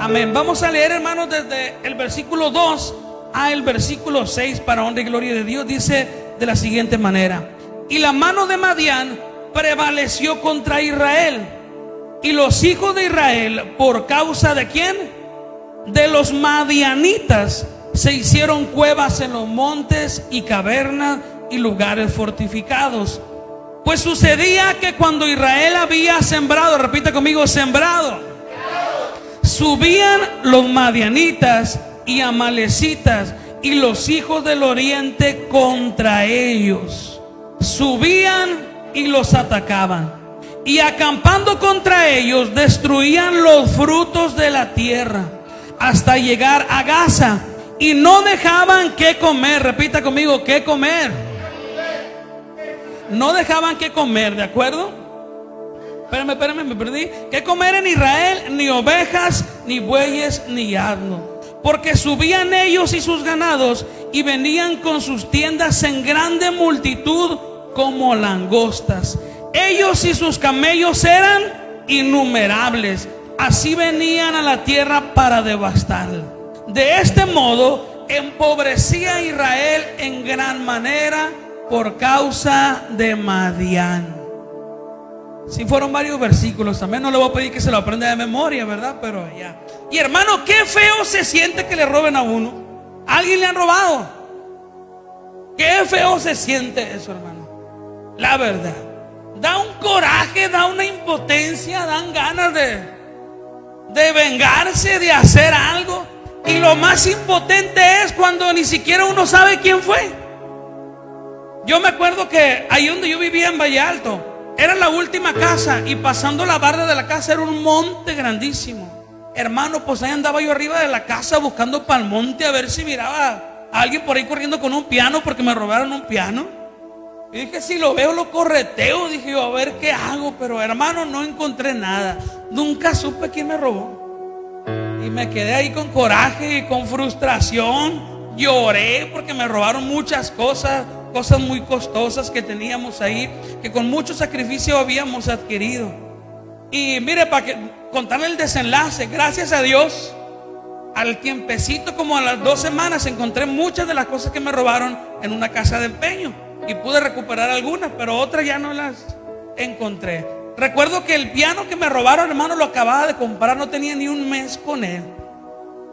Amén. Vamos a leer, hermanos, desde el versículo 2 al versículo 6 para honra y gloria de Dios. Dice de la siguiente manera: y la mano de Madián prevaleció contra Israel, y los hijos de Israel, por causa de ¿quién? De los madianitas, se hicieron cuevas en los montes y cavernas y lugares fortificados. Pues sucedía que cuando Israel había sembrado, repita conmigo, sembrado, subían los madianitas y amalecitas y los hijos del oriente contra ellos. Subían y los atacaban, y acampando contra ellos destruían los frutos de la tierra hasta llegar a Gaza, y no dejaban que comer. Repita conmigo, ¿qué comer? No dejaban que comer, ¿de acuerdo? Espérame, me perdí. ¿Qué comer en Israel? Ni ovejas, ni bueyes, ni asnos, porque subían ellos y sus ganados y venían con sus tiendas en grande multitud como langostas. Ellos y sus camellos eran innumerables. Así venían a la tierra para devastarla. De este modo empobrecía a Israel en gran manera por causa de Madián. Si fueron varios versículos, también no le voy a pedir que se lo aprenda de memoria, ¿verdad? Pero ya. Y hermano, qué feo se siente que le roben a uno. ¿A alguien le han robado? Qué feo se siente eso, hermano. La verdad, da un coraje, da una impotencia, dan ganas de vengarse, de hacer algo. Y lo más impotente es cuando ni siquiera uno sabe quién fue. Yo me acuerdo que ahí donde yo vivía en Valle Alto, era la última casa, y pasando la barda de la casa era un monte grandísimo. Hermano, pues ahí andaba yo arriba de la casa buscando para el monte a ver si miraba a alguien por ahí corriendo con un piano, porque me robaron un piano. Y dije, si lo veo lo correteo, dije yo, a ver qué hago. Pero hermano, no encontré nada. Nunca supe quién me robó. Y me quedé ahí con coraje y con frustración. Lloré porque me robaron muchas cosas muy costosas que teníamos ahí, que con mucho sacrificio habíamos adquirido. Y mire, para contarle el desenlace, gracias a Dios, al tiempecito, como a las 2 semanas, encontré muchas de las cosas que me robaron en una casa de empeño, y pude recuperar algunas, pero otras ya no las encontré. Recuerdo que el piano que me robaron, hermano, lo acababa de comprar, no tenía ni un mes con él,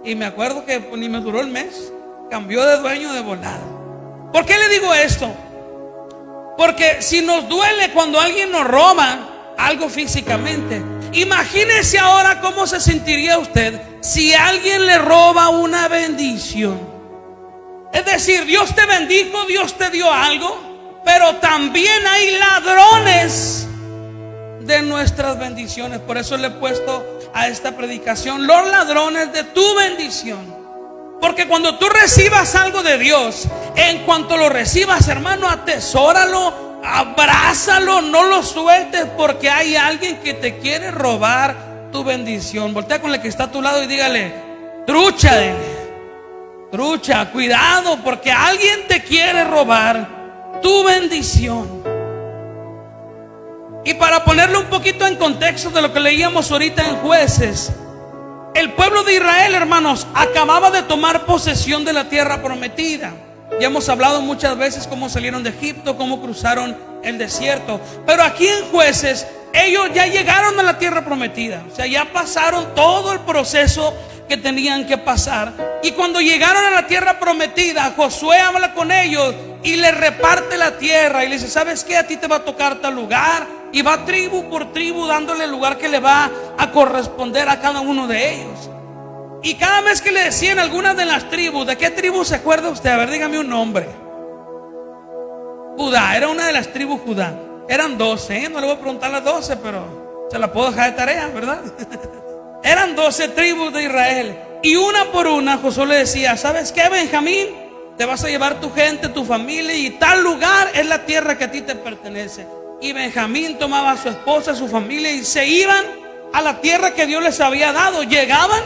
y me acuerdo que ni me duró el mes, cambió de dueño de volada. ¿Por qué le digo esto? Porque si nos duele cuando alguien nos roba algo físicamente, imagínese ahora cómo se sentiría usted si alguien le roba una bendición. Es decir, Dios te bendijo, Dios te dio algo, pero también hay ladrones de nuestras bendiciones. Por eso le he puesto a esta predicación: los ladrones de tu bendición. Porque cuando tú recibas algo de Dios, en cuanto lo recibas, hermano, atesóralo, abrázalo, no lo sueltes, porque hay alguien que te quiere robar tu bendición. Voltea con el que está a tu lado y dígale: trucha, dile, trucha, cuidado, porque alguien te quiere robar tu bendición. Y para ponerle un poquito en contexto de lo que leíamos ahorita en Jueces, el pueblo de Israel, hermanos, acababa de tomar posesión de la tierra prometida. Ya hemos hablado muchas veces cómo salieron de Egipto, cómo cruzaron el desierto. Pero aquí en Jueces, ellos ya llegaron a la tierra prometida. O sea, ya pasaron todo el proceso que tenían que pasar. Y cuando llegaron a la tierra prometida, Josué habla con ellos y les reparte la tierra. Y le dice: ¿sabes qué? A ti te va a tocar tal lugar. Y va tribu por tribu dándole el lugar que le va a corresponder a cada uno de ellos. Y cada vez que le decían algunas de las tribus, ¿de qué tribu se acuerda usted? A ver, dígame un nombre. Judá, era una de las tribus Judá. Eran 12, no le voy a preguntar las 12, pero se la puedo dejar de tarea, ¿verdad? Eran 12 tribus de Israel. Y una por una Josué le decía: ¿sabes qué, Benjamín? Te vas a llevar tu gente, tu familia, y tal lugar es la tierra que a ti te pertenece. Y Benjamín tomaba a su esposa, a su familia, y se iban a la tierra que Dios les había dado. Llegaban,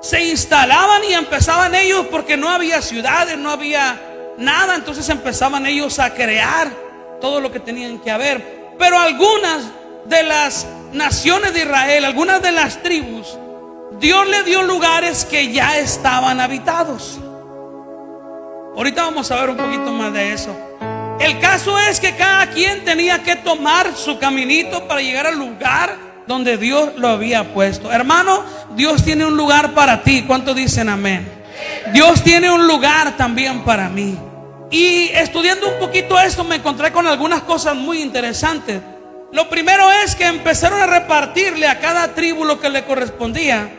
se instalaban y empezaban ellos, porque no había ciudades, no había nada. Entonces empezaban ellos a crear todo lo que tenían que haber. Pero algunas de las naciones de Israel, algunas de las tribus, Dios le dio lugares que ya estaban habitados. Ahorita vamos a ver un poquito más de eso. El caso es que cada quien tenía que tomar su caminito para llegar al lugar donde Dios lo había puesto. Hermano, Dios tiene un lugar para ti. ¿Cuántos dicen amén? Dios tiene un lugar también para mí. Y estudiando un poquito esto me encontré con algunas cosas muy interesantes. Lo primero es que empezaron a repartirle a cada tribu lo que le correspondía.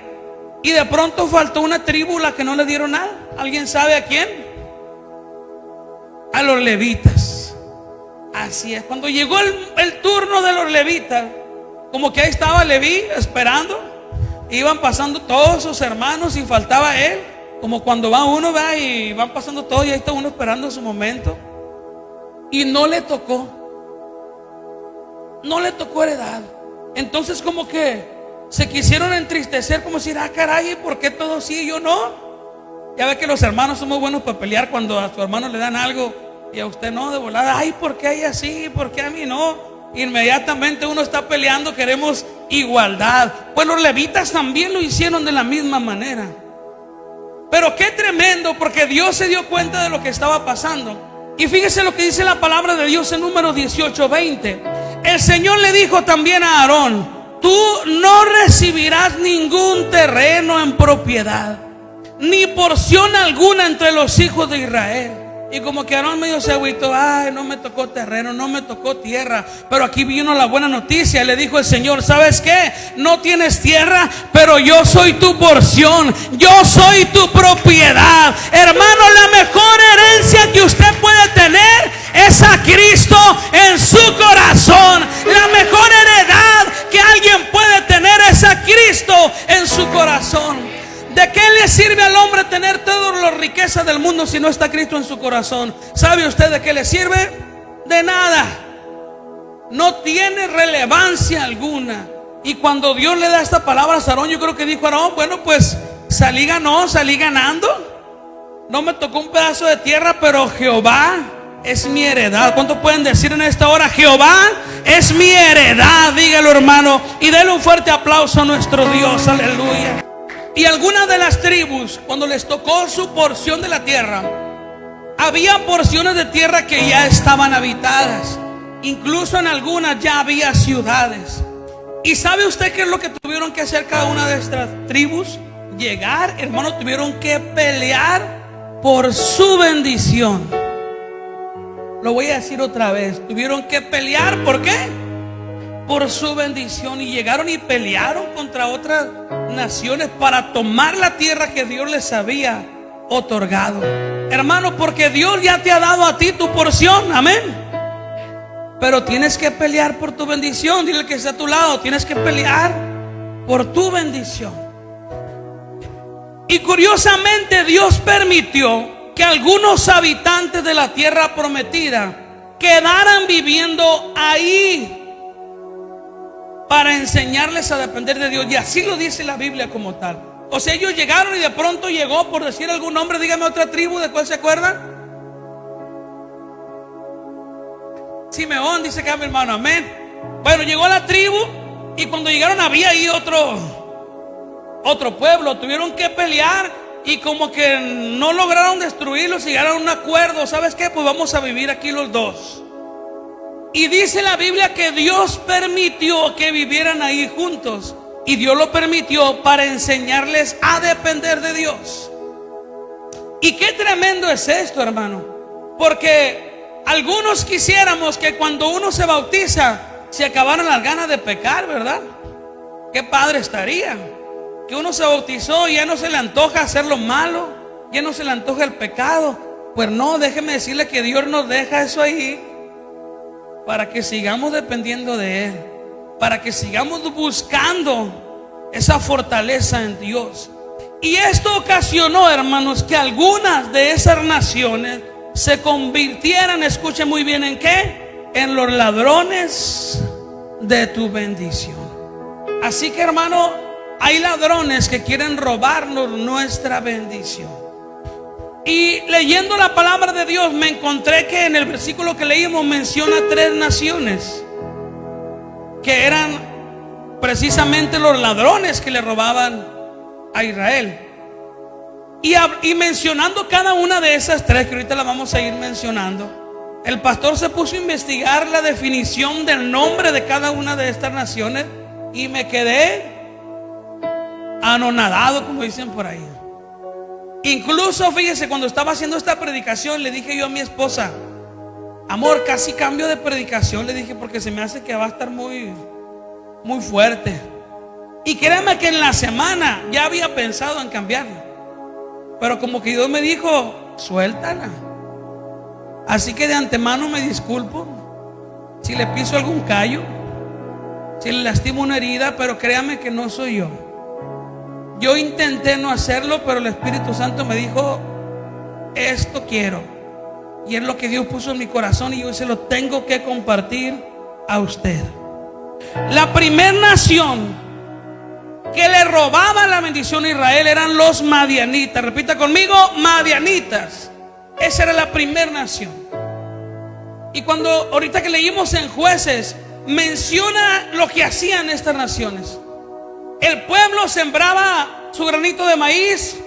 Y de pronto faltó una tribu a la que no le dieron nada. ¿Alguien sabe a quién? A los levitas. Así es. Cuando llegó el turno de los levitas, como que ahí estaba Leví esperando. Iban pasando todos sus hermanos y faltaba él. Como cuando va uno, va y van pasando todos y ahí está uno esperando su momento. Y no le tocó. No le tocó heredad. Entonces como que se quisieron entristecer, como decir, ah, caray, ¿por qué todos sí y yo no? Ya ve que los hermanos somos buenos para pelear cuando a su hermano le dan algo y a usted no, de volada. Ay, ¿por qué a ella sí? ¿Por qué a mí no? Inmediatamente uno está peleando, queremos igualdad. Pues los levitas también lo hicieron de la misma manera. Pero qué tremendo, porque Dios se dio cuenta de lo que estaba pasando. Y fíjese lo que dice la palabra de Dios en Números 18:20. El Señor le dijo también a Aarón: tú no recibirás ningún terreno en propiedad, ni porción alguna entre los hijos de Israel. Y como que Aarón medio se agüitó, ay, no me tocó terreno, no me tocó tierra. Pero aquí vino la buena noticia. Le dijo el Señor: ¿sabes qué? No tienes tierra, pero yo soy tu porción, yo soy tu propiedad. Hermano, la mejor herencia que usted puede tener es a Cristo en su corazón. La mejor heredad que alguien puede tener es a Cristo en su corazón. ¿De qué le sirve al hombre tener todas las riquezas del mundo si no está Cristo en su corazón? ¿Sabe usted de qué le sirve? De nada. No tiene relevancia alguna. Y cuando Dios le da esta palabra a Aarón, yo creo que dijo Aarón: bueno, pues salí ganando. No me tocó un pedazo de tierra, pero Jehová es mi heredad. ¿Cuántos pueden decir en esta hora: Jehová es mi heredad? Dígalo, hermano, y denle un fuerte aplauso a nuestro Dios. Aleluya. Y algunas de las tribus, cuando les tocó su porción de la tierra, había porciones de tierra que ya estaban habitadas. Incluso en algunas ya había ciudades. ¿Y sabe usted qué es lo que tuvieron que hacer cada una de estas tribus? Llegar, hermano, tuvieron que pelear por su bendición. Lo voy a decir otra vez. Tuvieron que pelear, ¿por qué? Por su bendición. Y llegaron y pelearon contra otras naciones para tomar la tierra que Dios les había otorgado. Hermano, porque Dios ya te ha dado a ti tu porción, amén. Pero tienes que pelear por tu bendición. Dile que está a tu lado: tienes que pelear por tu bendición. Y curiosamente Dios permitió que algunos habitantes de la tierra prometida quedaran viviendo ahí para enseñarles a depender de Dios. Y así lo dice la Biblia como tal. O sea, ellos llegaron y de pronto llegó, por decir algún nombre, dígame otra tribu de cuál se acuerdan. Simeón, dice que mi hermano, amén. Bueno, llegó la tribu y cuando llegaron había ahí otro pueblo. Tuvieron que pelear y como que no lograron destruirlos, llegaron a un acuerdo. ¿Sabes qué? Pues vamos a vivir aquí los dos. Y dice la Biblia que Dios permitió que vivieran ahí juntos. Y Dios lo permitió para enseñarles a depender de Dios. Y qué tremendo es esto, hermano. Porque algunos quisiéramos que cuando uno se bautiza se acabaran las ganas de pecar, ¿verdad? Qué padre estaría que uno se bautizó y ya no se le antoja hacer lo malo, ya no se le antoja el pecado. Pues no, déjeme decirle que Dios nos deja eso ahí para que sigamos dependiendo de Él, para que sigamos buscando esa fortaleza en Dios. Y esto ocasionó, hermanos, que algunas de esas naciones se convirtieran, escuche muy bien, ¿en qué? En los ladrones de tu bendición. Así que, hermano, hay ladrones que quieren robarnos nuestra bendición. Y leyendo la palabra de Dios me encontré que en el versículo que leímos menciona 3 naciones que eran precisamente los ladrones que le robaban a Israel. Y mencionando cada una de esas tres, que ahorita las vamos a ir mencionando, el pastor se puso a investigar la definición del nombre de cada una de estas naciones y me quedé anonadado, como dicen por ahí. Incluso, fíjese, cuando estaba haciendo esta predicación, le dije yo a mi esposa: amor, casi cambio de predicación, le dije, porque se me hace que va a estar muy fuerte. Y créame que en la semana ya había pensado en cambiarla, pero como que Dios me dijo: suéltala. Así que de antemano me disculpo si le piso algún callo, si le lastimo una herida, pero créame que no soy yo. Yo intenté no hacerlo, pero el Espíritu Santo me dijo: esto quiero. Y es lo que Dios puso en mi corazón y yo se lo tengo que compartir a usted. La primera nación que le robaba la bendición a Israel eran los madianitas. Repita conmigo: madianitas. Esa era la primera nación. Y cuando ahorita que leímos en Jueces, menciona lo que hacían estas naciones. El pueblo sembraba su granito de maíz,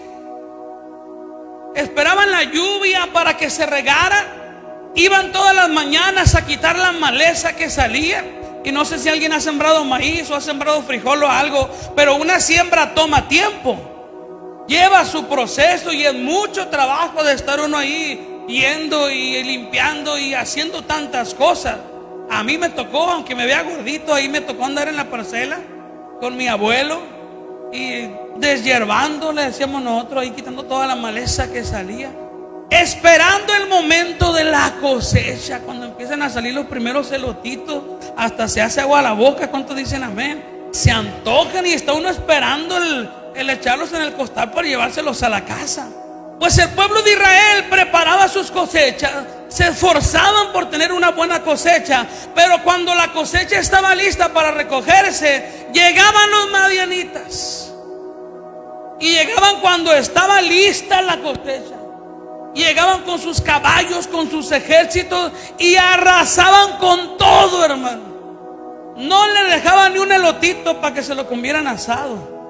esperaban la lluvia para que se regara, iban todas las mañanas a quitar la maleza que salía. Y no sé si alguien ha sembrado maíz o ha sembrado frijol o algo, pero una siembra toma tiempo, lleva su proceso y es mucho trabajo de estar uno ahí yendo y limpiando y haciendo tantas cosas. A mí me tocó, aunque me vea gordito, ahí me tocó andar en la parcela con mi abuelo y deshiervando, le decíamos nosotros, ahí quitando toda la maleza que salía, esperando el momento de la cosecha. Cuando empiezan a salir los primeros elotitos, hasta se hace agua a la boca. ¿Cuántos dicen amén? Se antojan y está uno esperando el echarlos en el costal para llevárselos a la casa. Pues el pueblo de Israel preparaba sus cosechas, se esforzaban por tener una buena cosecha, pero cuando la cosecha estaba lista para recogerse, llegaban los madianitas. Y llegaban cuando estaba lista la cosecha. Llegaban con sus caballos, con sus ejércitos y arrasaban con todo, hermano. No le dejaban ni un elotito para que se lo comieran asado.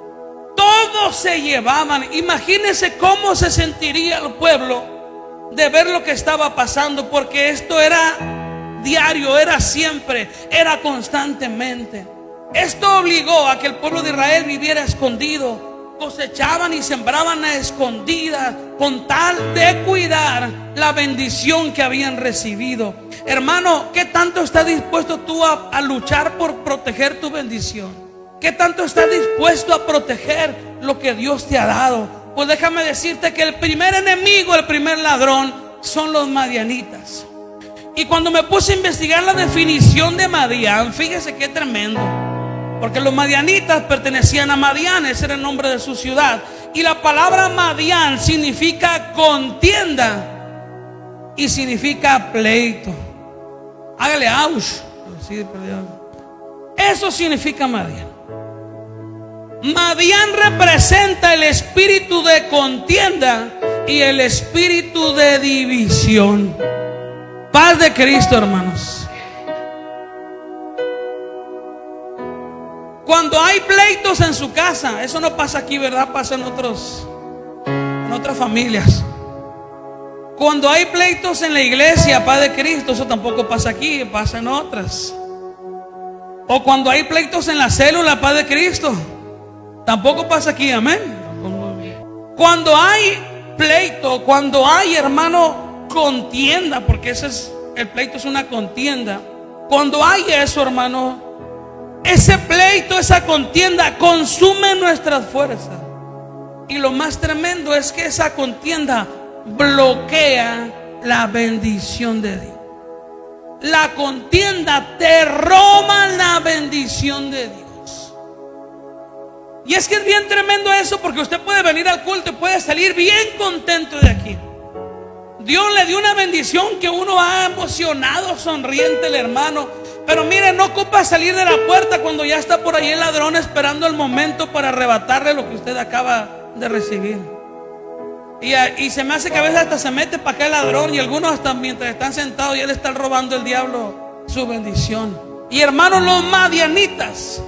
Todos se llevaban. Imagínense cómo se sentiría el pueblo de ver lo que estaba pasando, porque esto era diario, era siempre, era constantemente. Esto obligó a que el pueblo de Israel viviera escondido. Cosechaban y sembraban a escondidas con tal de cuidar la bendición que habían recibido. Hermano, ¿qué tanto estás dispuesto tú a luchar por proteger tu bendición? ¿Qué tanto estás dispuesto a proteger lo que Dios te ha dado? Pues déjame decirte que el primer enemigo, el primer ladrón, son los madianitas. Y cuando me puse a investigar la definición de Madián, fíjese qué tremendo. Porque los madianitas pertenecían a Madián, ese era el nombre de su ciudad. Y la palabra Madián significa contienda y significa pleito. Hágale ouch. Eso significa Madián. Madián representa el espíritu de contienda y el espíritu de división. Paz de Cristo, hermanos. Cuando hay pleitos en su casa, eso no pasa aquí, ¿verdad? Pasa en otras familias. Cuando hay pleitos en la iglesia, paz de Cristo, eso tampoco pasa aquí, pasa en otras. O cuando hay pleitos en la célula, paz de Cristo, tampoco pasa aquí, amén. Cuando hay pleito, cuando hay, hermano, contienda, porque el pleito es una contienda. Cuando hay eso, hermano, ese pleito, esa contienda consume nuestras fuerzas. Y lo más tremendo es que esa contienda bloquea la bendición de Dios. La contienda te roba la bendición de Dios. Y es que es bien tremendo eso, porque usted puede venir al culto y puede salir bien contento de aquí. Dios le dio una bendición que uno ha emocionado, sonriente el hermano. Pero mire, no ocupa salir de la puerta cuando ya está por ahí el ladrón esperando el momento para arrebatarle lo que usted acaba de recibir. Y se me hace que a veces hasta se mete para acá el ladrón, y algunos hasta mientras están sentados ya le están robando el diablo su bendición. Y hermanos, los madianitas,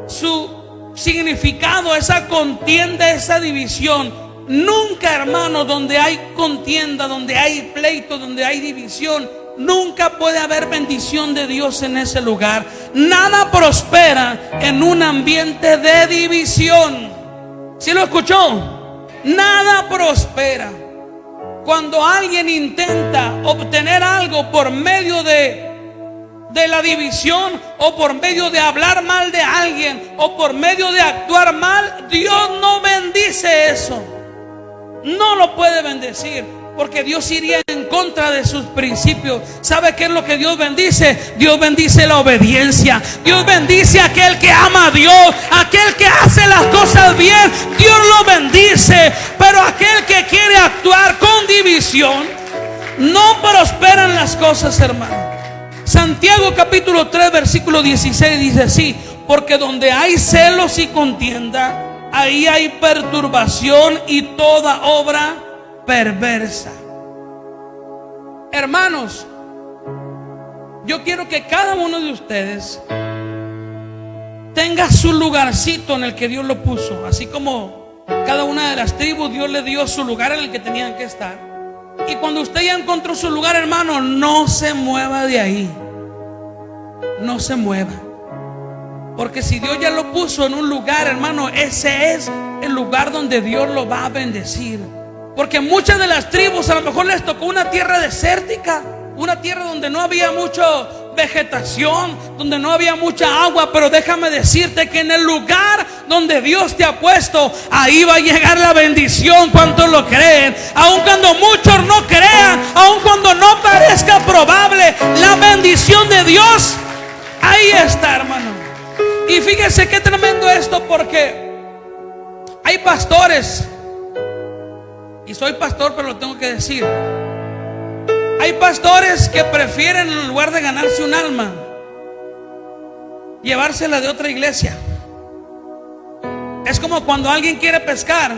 su significado, esa contienda, esa división. Nunca, hermano, donde hay contienda, donde hay pleito, donde hay división, nunca puede haber bendición de Dios en ese lugar. Nada prospera en un ambiente de división. ¿Sí lo escuchó? Nada prospera. Cuando alguien intenta obtener algo por medio de la división, o por medio de hablar mal de alguien, o por medio de actuar mal, Dios no bendice eso. No lo puede bendecir, porque Dios iría en contra de sus principios. ¿Sabe qué es lo que Dios bendice? Dios bendice la obediencia. Dios bendice a aquel que ama a Dios, aquel que hace las cosas bien. Dios lo bendice. Pero aquel que quiere actuar con división, no prosperan las cosas, hermano. Santiago capítulo 3 versículo 16 dice así: porque donde hay celos y contienda, ahí hay perturbación y toda obra perversa. Hermanos, yo quiero que cada uno de ustedes tenga su lugarcito en el que Dios lo puso. Así como cada una de las tribus, Dios le dio su lugar en el que tenían que estar. Y cuando usted ya encontró su lugar, hermano, no se mueva de ahí. No se mueva. Porque si Dios ya lo puso en un lugar, hermano, ese es el lugar donde Dios lo va a bendecir. Porque muchas de las tribus a lo mejor les tocó una tierra desértica, una tierra donde no había mucha vegetación, donde no había mucha agua. Pero déjame decirte que en el lugar donde Dios te ha puesto, ahí va a llegar la bendición. ¿Cuántos lo creen? Aun cuando muchos no crean, aun cuando no parezca probable, la bendición de Dios ahí está, hermano. Y fíjese qué tremendo esto, porque hay pastores, y soy pastor pero lo tengo que decir, hay pastores que prefieren, en lugar de ganarse un alma, llevársela de otra iglesia. Es como cuando alguien quiere pescar,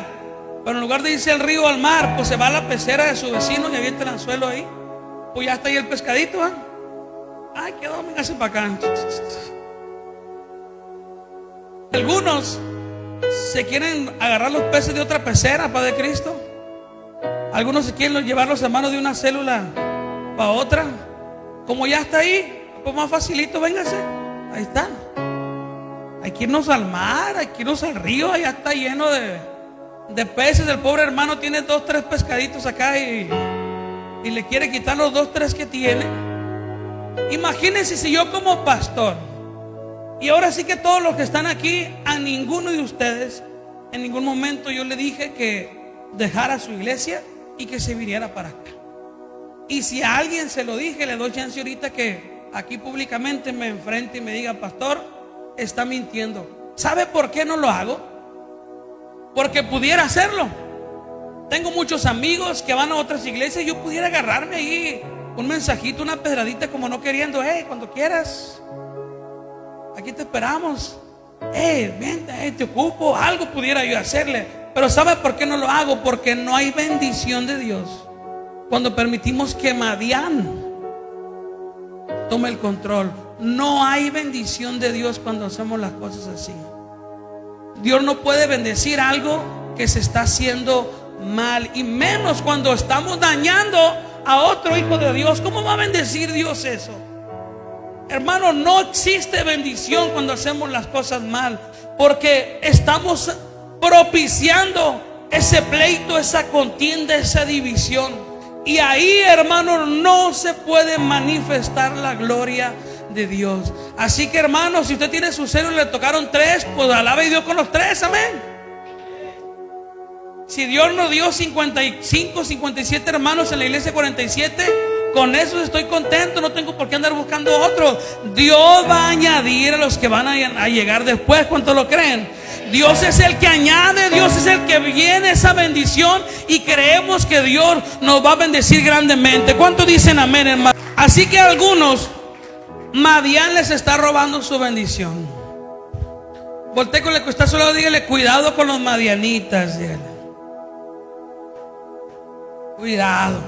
pero en lugar de irse al río o al mar, pues se va a la pecera de su vecino y avienta el anzuelo ahí. Pues ya está ahí el pescadito, ¿eh? Ay, quedó, véngase para acá. Algunos se quieren agarrar los peces de otra pecera, Padre Cristo. Algunos se quieren llevarlos a mano de una célula para otra. Como ya está ahí, pues más facilito, véngase. Ahí está. Hay que irnos al mar, hay que irnos al río. Allá está lleno de peces. El pobre hermano tiene 2, 3 pescaditos acá y le quiere quitar los 2, 3 que tiene. Imagínense si yo como pastor, y ahora sí que todos los que están aquí, a ninguno de ustedes en ningún momento yo le dije que dejara su iglesia y que se viniera para acá. Y si a alguien se lo dije, le doy chance ahorita que aquí públicamente me enfrente y me diga: pastor, está mintiendo. ¿Sabe por qué no lo hago? Porque pudiera hacerlo. Tengo muchos amigos que van a otras iglesias y yo pudiera agarrarme ahí un mensajito, una pedradita, como no queriendo: cuando quieras, aquí te esperamos. Vente, te ocupo. Algo pudiera yo hacerle. Pero ¿sabe por qué no lo hago? Porque no hay bendición de Dios cuando permitimos que Madián tome el control. No hay bendición de Dios cuando hacemos las cosas así. Dios no puede bendecir algo que se está haciendo mal, y menos cuando estamos dañando a otro hijo de Dios. ¿Cómo va a bendecir Dios eso? Hermano, no existe bendición cuando hacemos las cosas mal, porque estamos propiciando ese pleito, esa contienda, esa división. Y ahí, hermano, no se puede manifestar la gloria de Dios. Así que, hermano, si usted tiene su celo y le tocaron 3, pues alabe a Dios con los 3, amén. Si Dios nos dio 55, 57 hermanos en la iglesia 47, con eso estoy contento. No tengo por qué andar buscando otro. Dios va a añadir a los que van a llegar después. ¿Cuántos lo creen? Dios es el que añade, Dios es el que viene esa bendición, y creemos que Dios nos va a bendecir grandemente. ¿Cuántos dicen amén, hermano? Así que algunos, Madián les está robando su bendición. Voltea con el que está solo, dígale: cuidado con los madianitas, dígale. Cuidado.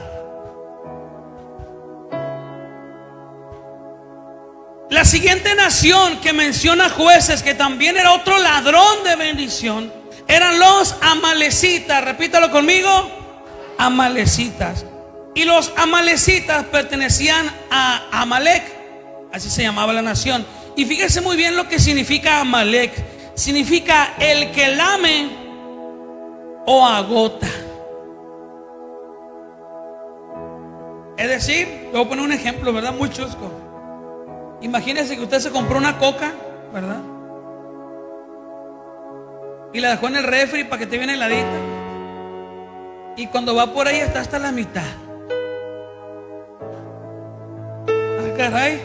La siguiente nación que menciona Jueces, que también era otro ladrón de bendición, eran los amalecitas. Repítalo conmigo: amalecitas. Y los amalecitas pertenecían a Amalek, así se llamaba la nación. Y fíjese muy bien lo que significa Amalek. Significa el que lame o agota. Es decir, voy a poner un ejemplo, ¿verdad? Muy chusco. Imagínese que usted se compró una coca, ¿verdad? Y la dejó en el refri para que te viene heladita. Y cuando va por ahí está hasta la mitad. Ah, caray.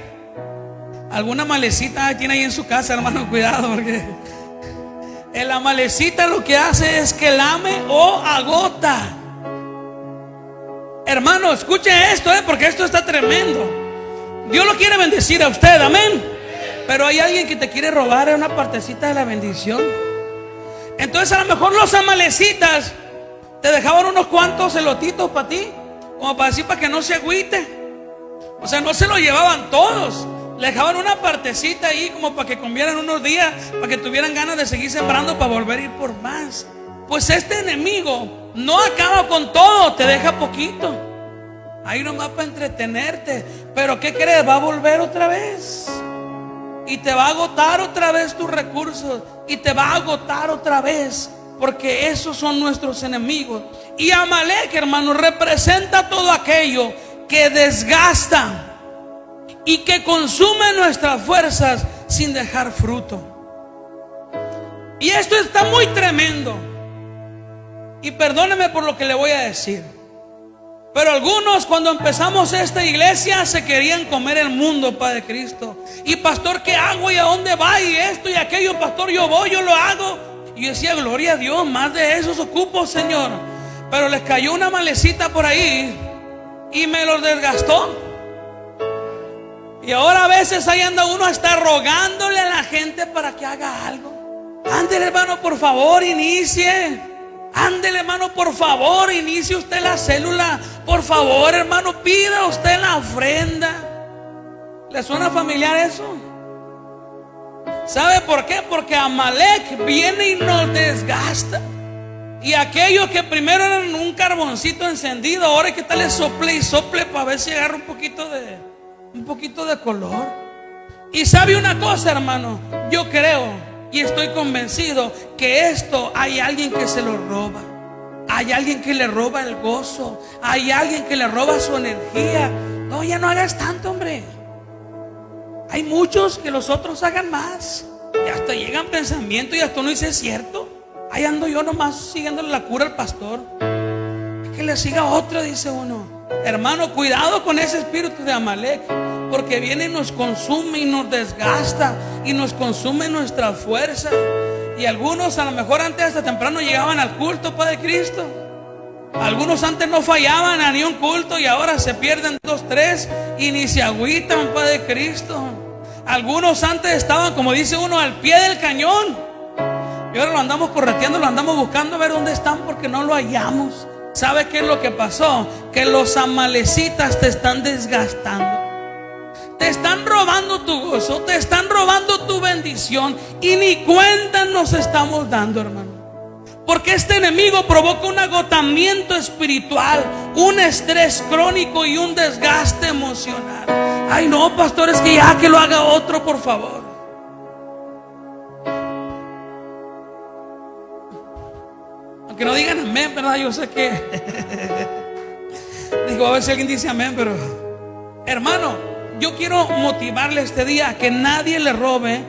Alguna malecita tiene ahí en su casa, hermano, cuidado, porque la malecita lo que hace es que lame o agota. Hermano, escuche esto, porque esto está tremendo. Dios lo quiere bendecir a usted, amén. Pero hay alguien que te quiere robar una partecita de la bendición. Entonces a lo mejor los amalecitas te dejaban unos cuantos elotitos para ti, como para decir, para que no se agüite. O sea, no se lo llevaban todos. Le dejaban una partecita ahí como para que comieran unos días, para que tuvieran ganas de seguir sembrando, para volver a ir por más. Pues este enemigo no acaba con todo, te deja poquito. Ahí nomás para entretenerte. Pero ¿qué crees? Va a volver otra vez. Y te va a agotar otra vez tus recursos. Y te va a agotar otra vez. Porque esos son nuestros enemigos. Y Amalek, hermano, representa todo aquello que desgasta y que consume nuestras fuerzas sin dejar fruto. Y esto está muy tremendo. Y perdóneme por lo que le voy a decir, pero algunos, cuando empezamos esta iglesia, se querían comer el mundo, Padre Cristo. Y pastor, ¿qué hago? ¿Y a dónde va? Y esto y aquello, pastor, yo voy, yo lo hago. Y yo decía, gloria a Dios, más de esos ocupo, Señor. Pero les cayó una malecita por ahí y me los desgastó. Y ahora a veces ahí anda uno a estar rogándole a la gente para que haga algo. Ándele, hermano, por favor, inicie. Ándele, hermano, por favor, inicie usted la célula. Por favor, hermano, pida usted la ofrenda. ¿Le suena familiar eso? ¿Sabe por qué? Porque Amalek viene y nos desgasta. Y aquellos que primero eran un carboncito encendido, ahora hay que estarle sople y sople para ver si agarra un poquito de color. Y sabe una cosa, hermano, yo creo y estoy convencido que esto hay alguien que se lo roba. Hay alguien que le roba el gozo. Hay alguien que le roba su energía. No, ya no hagas tanto, hombre. Hay muchos que los otros hagan más. Y hasta llegan pensamientos y hasta uno dice, ¿es cierto? Ahí ando yo nomás siguiéndole la cura al pastor. Que le siga otro, dice uno. Hermano, cuidado con ese espíritu de Amalek, porque viene y nos consume y nos desgasta y nos consume nuestra fuerza. Y algunos a lo mejor antes hasta temprano llegaban al culto, Padre Cristo. Algunos antes no fallaban a ni un culto y ahora se pierden 2, 3 y ni se agüitan, Padre Cristo. Algunos antes estaban, como dice uno, al pie del cañón, y ahora lo andamos correteando, lo andamos buscando a ver dónde están, porque no lo hallamos. ¿Sabe qué es lo que pasó? Que los amalecitas te están desgastando. Te están robando tu gozo, te están robando tu bendición, y ni cuenta nos estamos dando, hermano. Porque este enemigo provoca un agotamiento espiritual, un estrés crónico y un desgaste emocional. Ay, no, pastor, es que ya que lo haga otro, por favor. Aunque no digan amén, ¿verdad? Yo sé que digo, a ver si alguien dice amén, pero hermano, yo quiero motivarle este día a que nadie le robe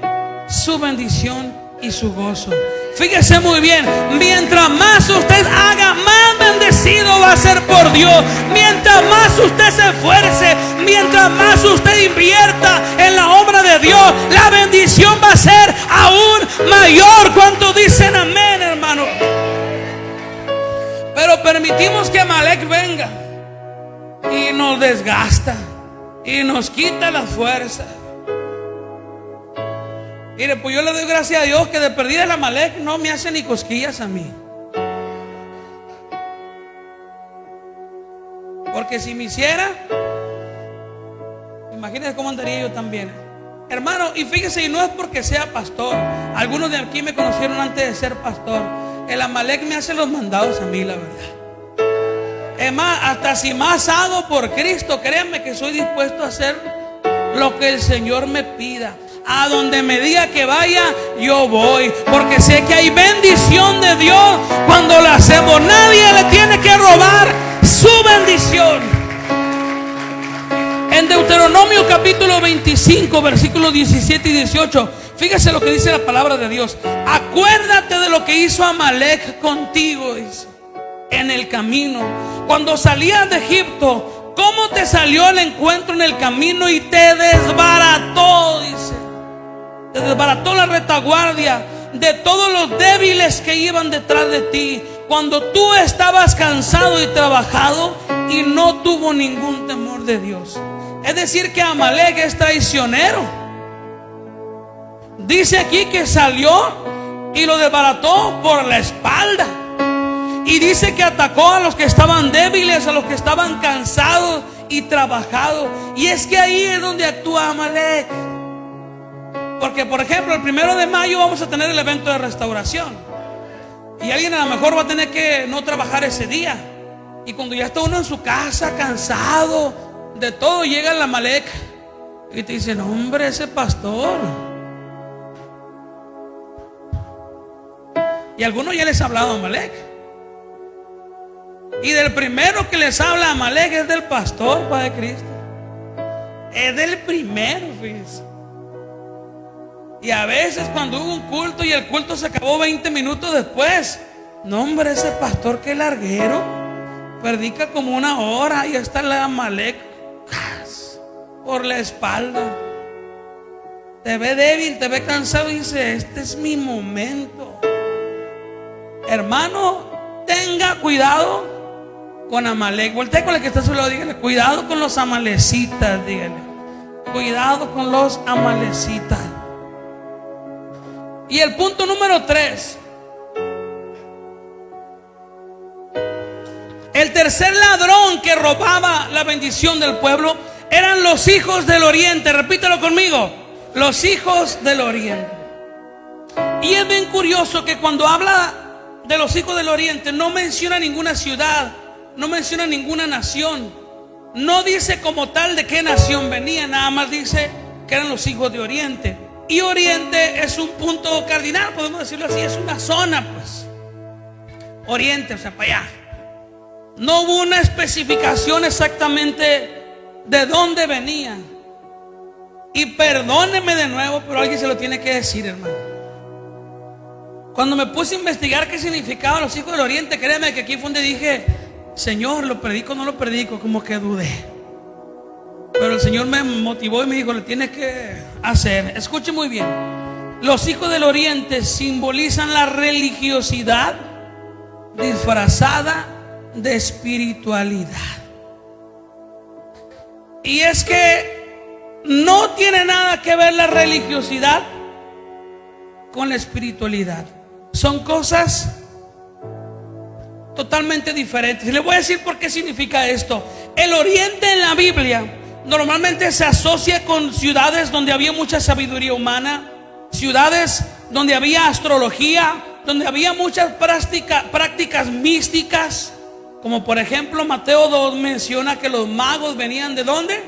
su bendición y su gozo. Fíjese muy bien, mientras más usted haga, más bendecido va a ser por Dios. Mientras más usted se esfuerce, mientras más usted invierta en la obra de Dios, la bendición va a ser aún mayor. ¿Cuántos dicen amén, hermano? Pero permitimos que Amalek venga y nos desgasta y nos quita la fuerza. Mire, pues yo le doy gracias a Dios que de perdida el Amalek no me hace ni cosquillas a mí. Porque si me hiciera, imagínense cómo andaría yo también. Hermano, y fíjese, y no es porque sea pastor. Algunos de aquí me conocieron antes de ser pastor. El Amalek me hace los mandados a mí, la verdad. Es más, hasta si más hago por Cristo, créanme que soy dispuesto a hacer lo que el Señor me pida. A donde me diga que vaya, yo voy, porque sé que hay bendición de Dios cuando la hacemos. Nadie le tiene que robar su bendición. En Deuteronomio capítulo 25, versículos 17 y 18, fíjese lo que dice la palabra de Dios. Acuérdate de lo que hizo Amalek contigo, dice, en el camino, cuando salías de Egipto. Cómo te salió al encuentro en el camino y te desbarató, dice. Te desbarató la retaguardia de todos los débiles que iban detrás de ti, cuando tú estabas cansado y trabajado, y no tuvo ningún temor de Dios. Es decir, que Amalek es traicionero. Dice aquí que salió y lo desbarató por la espalda. Y dice que atacó a los que estaban débiles, a los que estaban cansados y trabajados. Y es que ahí es donde actúa Amalek. Porque, por ejemplo, el 1 de mayo vamos a tener el evento de restauración. Y alguien a lo mejor va a tener que no trabajar ese día. Y cuando ya está uno en su casa, cansado de todo, llega el Amalek y te dice: no, hombre, ese pastor. Y a algunos ya les ha hablado Amalek. Y del primero que les habla Amalek es del pastor, Padre Cristo. Es del primero, fíjense. Y a veces cuando hubo un culto y el culto se acabó 20 minutos después, no, hombre, ese pastor qué larguero, predica como 1 hora y está el Amalek por la espalda. Te ve débil, te ve cansado y dice: este es mi momento. Hermano, tenga cuidado con Amalek. Voltea con el que está a su lado, dígale: cuidado con los amalecitas, dígale. Cuidado con los amalecitas. Y el punto número 3. El tercer ladrón que robaba la bendición del pueblo eran los hijos del oriente. Repítelo conmigo: los hijos del oriente. Y es bien curioso que cuando habla de los hijos del oriente no menciona ninguna ciudad, no menciona ninguna nación, no dice como tal de qué nación venían, nada más dice que eran los hijos de oriente. Y oriente es un punto cardinal, podemos decirlo así, es una zona, pues. Oriente, o sea, para allá. No hubo una especificación exactamente de dónde venían. Y perdóneme de nuevo, pero alguien se lo tiene que decir, hermano. Cuando me puse a investigar qué significaban los hijos del oriente, créeme que aquí fue donde dije: Señor, ¿lo predico o no lo predico? Como que dudé. Pero el Señor me motivó y me dijo: lo tienes que hacer. Escuche muy bien. Los hijos del oriente simbolizan la religiosidad disfrazada de espiritualidad. Y es que no tiene nada que ver la religiosidad con la espiritualidad. Son cosas totalmente diferentes. Y le voy a decir por qué significa esto. El oriente en la Biblia normalmente se asocia con ciudades donde había mucha sabiduría humana, ciudades donde había astrología, donde había muchas prácticas místicas. Como por ejemplo Mateo 2 menciona que los magos venían ¿de dónde?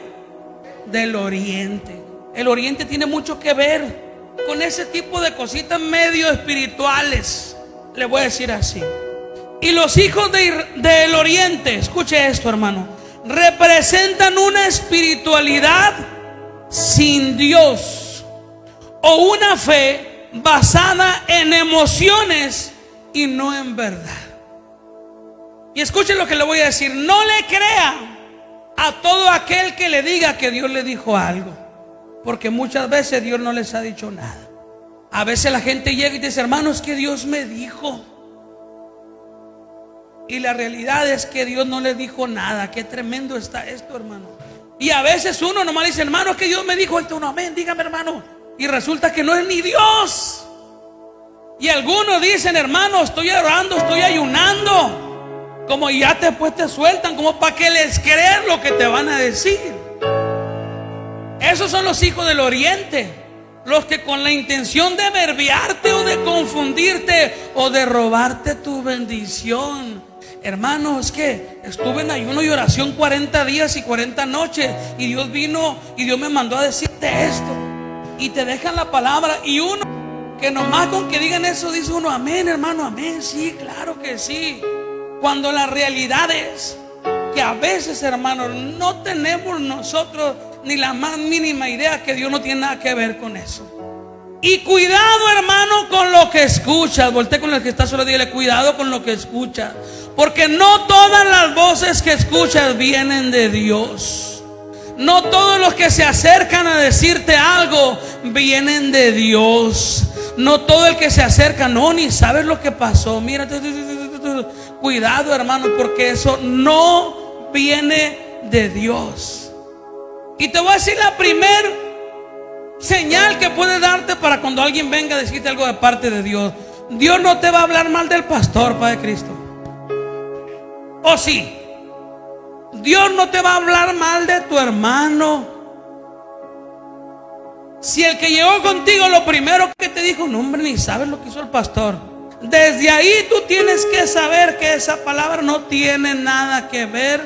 Del oriente. El oriente tiene mucho que ver con ese tipo de cositas medio espirituales, le voy a decir así. Y los hijos del oriente, escuche esto, hermano, representan una espiritualidad sin Dios, o una fe basada en emociones y no en verdad. Y escuchen lo que le voy a decir: no le crea a todo aquel que le diga que Dios le dijo algo, porque muchas veces Dios no les ha dicho nada. A veces la gente llega y dice: hermano, es que Dios me dijo. Y la realidad es que Dios no le dijo nada. Qué tremendo está esto, hermano. Y a veces uno nomás dice: hermano, es que Dios me dijo esto. Uno, amén, dígame, hermano. Y resulta que no es ni Dios. Y algunos dicen: hermano, estoy orando, estoy ayunando. Como ya después te sueltan, como para que les creas lo que te van a decir. Esos son los hijos del oriente, los que con la intención de verbiarte o de confundirte o de robarte tu bendición. Hermanos, es que estuve en ayuno y oración 40 días y 40 noches, y Dios vino y Dios me mandó a decirte esto, y te dejan la palabra, y uno que nomás con que digan eso dice uno, amén, hermano, amén, sí, claro que sí. Cuando la realidad es que a veces, hermanos, no tenemos nosotros ni la más mínima idea que Dios no tiene nada que ver con eso. Y cuidado, hermano, con lo que escuchas. Voltea con el que está solo, dile, cuidado con lo que escuchas, porque no todas las voces que escuchas vienen de Dios. No todos los que se acercan a decirte algo vienen de Dios. No todo el que se acerca, no, ni sabes lo que pasó. Mira, cuidado, hermano, porque eso no viene de Dios. Y te voy a decir la primera señal que puede darte para cuando alguien venga a decirte algo de parte de Dios. Dios no te va a hablar mal del pastor, Padre Cristo. ¿O sí? Dios no te va a hablar mal de tu hermano. Si el que llegó contigo lo primero que te dijo, no, hombre, ni sabes lo que hizo el pastor. Desde ahí tú tienes que saber que esa palabra no tiene nada que ver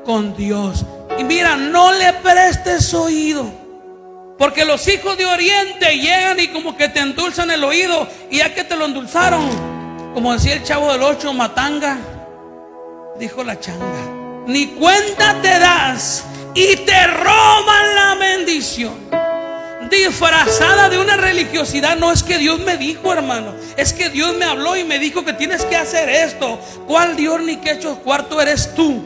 con Dios. Y mira, no le prestes oído, porque los hijos de Oriente llegan y como que te endulzan el oído, y ya que te lo endulzaron, como decía el Chavo del 8, matanga, dijo la changa, ni cuenta te das y te roban la bendición. Disfrazada de una religiosidad. No es que Dios me dijo, hermano, es que Dios me habló y me dijo que tienes que hacer esto. ¿Cuál Dios ni qué hechos cuarto eres tú?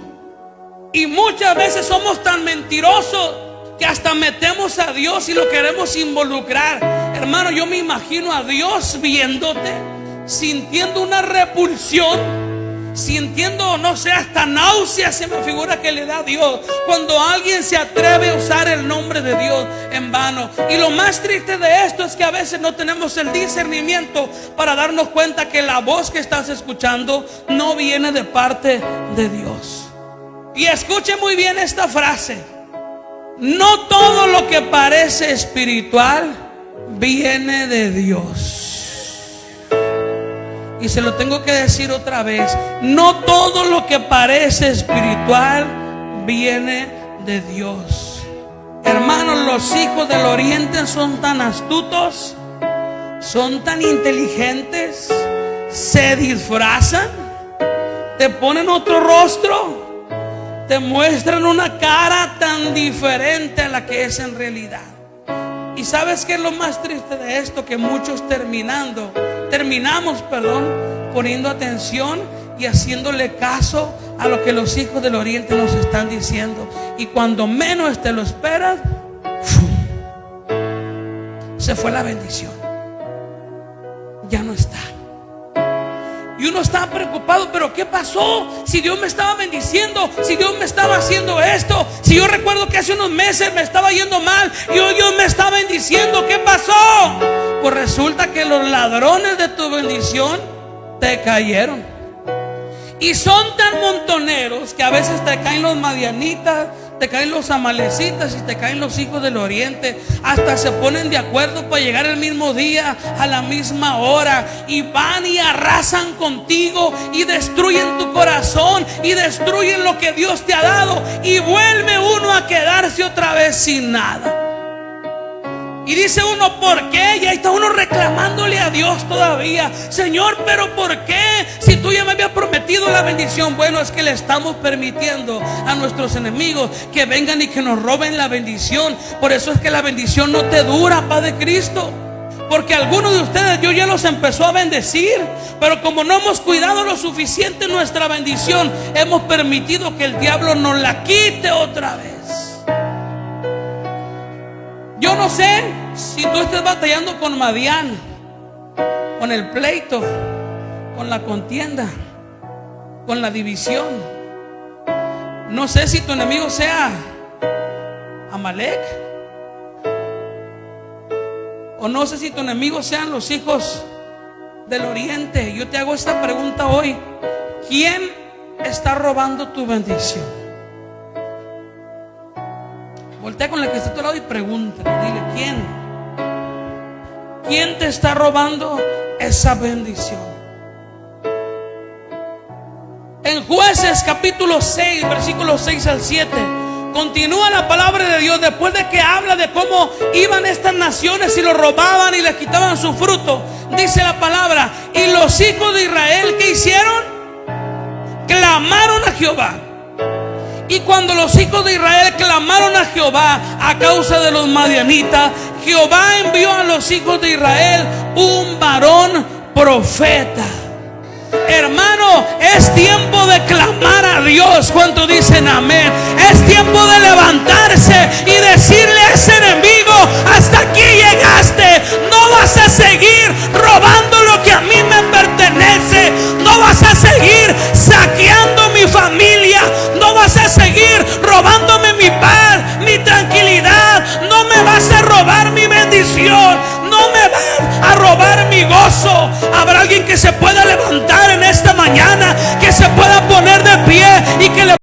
Y muchas veces somos tan mentirosos que hasta metemos a Dios y lo queremos involucrar. Hermano, yo me imagino a Dios viéndote, sintiendo una repulsión, sintiendo, no sé, hasta náusea se me figura que le da a Dios cuando alguien se atreve a usar el nombre de Dios en vano. Y lo más triste de esto es que a veces no tenemos el discernimiento para darnos cuenta que la voz que estás escuchando no viene de parte de Dios. Y escuche muy bien esta frase: no todo lo que parece espiritual viene de Dios. Y se lo tengo que decir otra vez: no todo lo que parece espiritual viene de Dios. Hermanos, los hijos del oriente son tan astutos, son tan inteligentes, se disfrazan, te ponen otro rostro, te muestran una cara tan diferente a la que es en realidad. Y ¿sabes qué es lo más triste de esto? Que muchos terminamos poniendo atención y haciéndole caso a lo que los hijos del oriente nos están diciendo. Y cuando menos te lo esperas, se fue la bendición, ya no está. Y uno está preocupado, pero ¿qué pasó? Si Dios me estaba bendiciendo, si Dios me estaba haciendo esto, si yo recuerdo que hace unos meses me estaba yendo mal y hoy Dios me está bendiciendo, ¿qué pasó? Pues resulta que los ladrones de tu bendición te cayeron. Y son tan montoneros que a veces te caen los madianitas, te caen los amalecitas y te caen los hijos del oriente. Hasta se ponen de acuerdo para llegar el mismo día, a la misma hora, y van y arrasan contigo y destruyen tu corazón y destruyen lo que Dios te ha dado, y vuelve uno a quedarse otra vez sin nada. Y dice uno, ¿por qué? Y ahí está uno reclamándole a Dios todavía: Señor, pero ¿por qué? Si tú ya me habías prometido la bendición. Bueno, es que le estamos permitiendo a nuestros enemigos que vengan y que nos roben la bendición. Por eso es que la bendición no te dura, Padre Cristo. Porque algunos de ustedes Dios ya los empezó a bendecir, pero como no hemos cuidado lo suficiente nuestra bendición, hemos permitido que el diablo nos la quite otra vez. Yo no sé si tú estés batallando con Madián, con el pleito, con la contienda, con la división. No sé si tu enemigo sea Amalek, o no sé si tu enemigo sean los hijos del oriente. Yo te hago esta pregunta hoy: ¿quién está robando tu bendición? Voltea con la que está a tu lado y pregúntale, dile, ¿quién te está robando esa bendición? En Jueces capítulo 6, versículos 6 al 7, continúa la palabra de Dios después de que habla de cómo iban estas naciones y lo robaban y les quitaban su fruto. Dice la palabra: y los hijos de Israel, ¿qué hicieron? Clamaron a Jehová. Y cuando los hijos de Israel clamaron a Jehová a causa de los madianitas, Jehová envió a los hijos de Israel un varón profeta. Hermano, es tiempo de clamar a Dios. ¿Cuántos dicen amén? Es tiempo de levantarse y decirle a ese enemigo: hasta aquí llegaste. No vas a seguir robando lo que a mí me pertenece. No vas a seguir saqueando mi familia. No vas a seguir robándome mi paz, mi tranquilidad. No me vas a robar mi bendición. No me vas a robar mi gozo. Habrá alguien que se pueda levantar en esta mañana, que se pueda poner de pie y que le